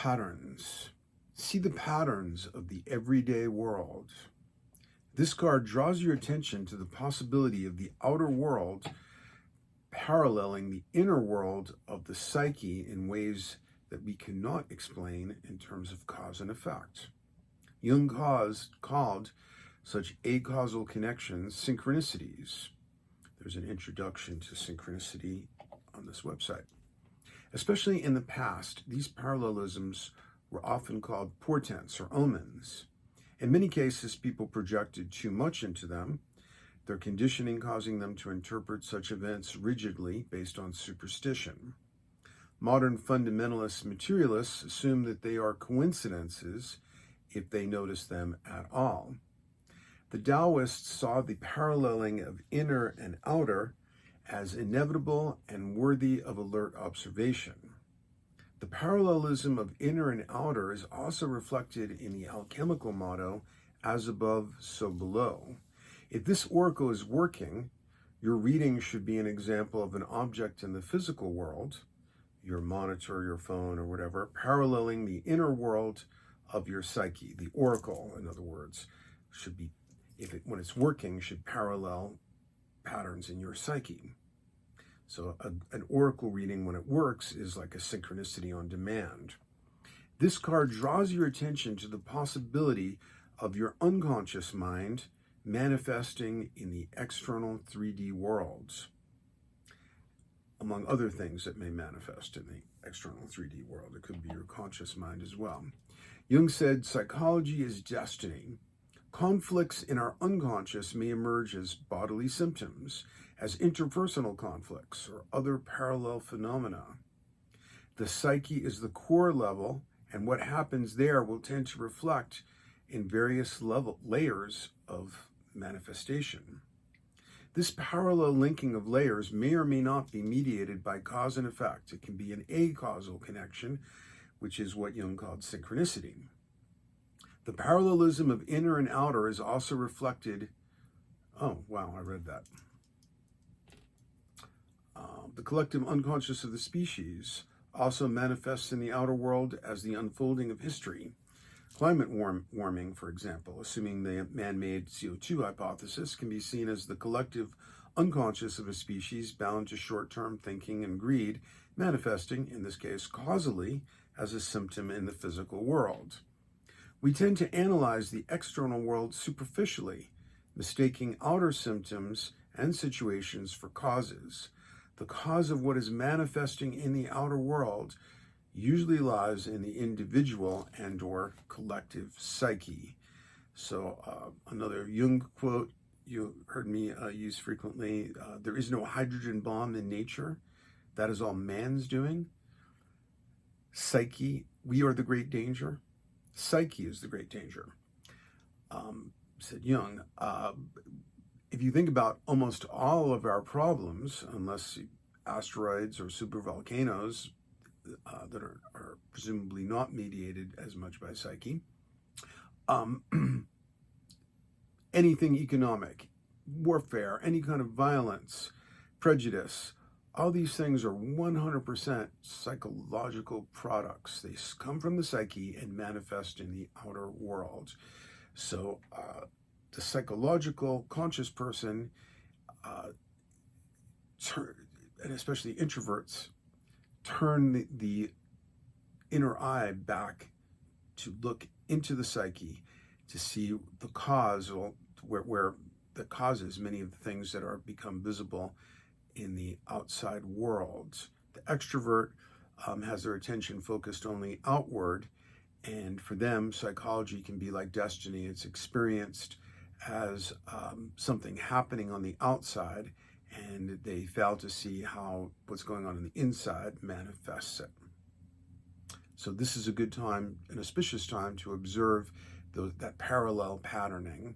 Patterns. See the patterns of the everyday world. This card draws your attention to the possibility of the outer world paralleling the inner world of the psyche in ways that we cannot explain in terms of cause and effect. Jung called such acausal connections synchronicities. There's an introduction to synchronicity on this website. Especially in the past, these parallelisms were often called portents or omens. In many cases, people projected too much into them, their conditioning causing them to interpret such events rigidly based on superstition. Modern fundamentalist materialists assume that they are coincidences if they notice them at all. The Taoists saw the paralleling of inner and outer as inevitable and worthy of alert observation. The parallelism of inner and outer is also reflected in the alchemical motto, as above, so below. If this oracle is working, your reading should be an example of an object in the physical world, your monitor, your phone, or whatever, paralleling the inner world of your psyche. The oracle, in other words, should be, when it's working, should parallel patterns in your psyche. So an oracle reading, when it works, is like a synchronicity on demand. This card draws your attention to the possibility of your unconscious mind manifesting in the external 3D worlds, among other things that may manifest in the external 3D world. It could be your conscious mind as well. Jung said, psychology is destiny. Conflicts in our unconscious may emerge as bodily symptoms, as interpersonal conflicts or other parallel phenomena. The psyche is the core level, and what happens there will tend to reflect in various layers of manifestation. This parallel linking of layers may or may not be mediated by cause and effect. It can be an acausal connection, which is what Jung called synchronicity. The parallelism of inner and outer is also reflected. Oh, wow, I read that. The collective unconscious of the species also manifests in the outer world as the unfolding of history. Climate warming, for example, assuming the man-made CO2 hypothesis, can be seen as the collective unconscious of a species bound to short-term thinking and greed, manifesting, in this case, causally as a symptom in the physical world. We tend to analyze the external world superficially, mistaking outer symptoms and situations for causes. The cause of what is manifesting in the outer world usually lies in the individual and or collective psyche. So another Jung quote you heard me use frequently, there is no hydrogen bomb in nature. That is all man's doing. Psyche, we are the great danger. Psyche is the great danger, said Jung. If you think about almost all of our problems, unless asteroids or supervolcanoes that are presumably not mediated as much by psyche, anything economic, warfare, any kind of violence, prejudice, all these things are 100% psychological products. They come from the psyche and manifest in the outer world. So the psychological conscious person, and especially introverts, turn the inner eye back to look into the psyche to see the cause, where the causes many of the things that are become visible in the outside world. The extrovert has their attention focused only outward, and for them, psychology can be like destiny. It's experienced as something happening on the outside, and they fail to see how what's going on in the inside manifests it. So this is a good time, an auspicious time, to observe that parallel patterning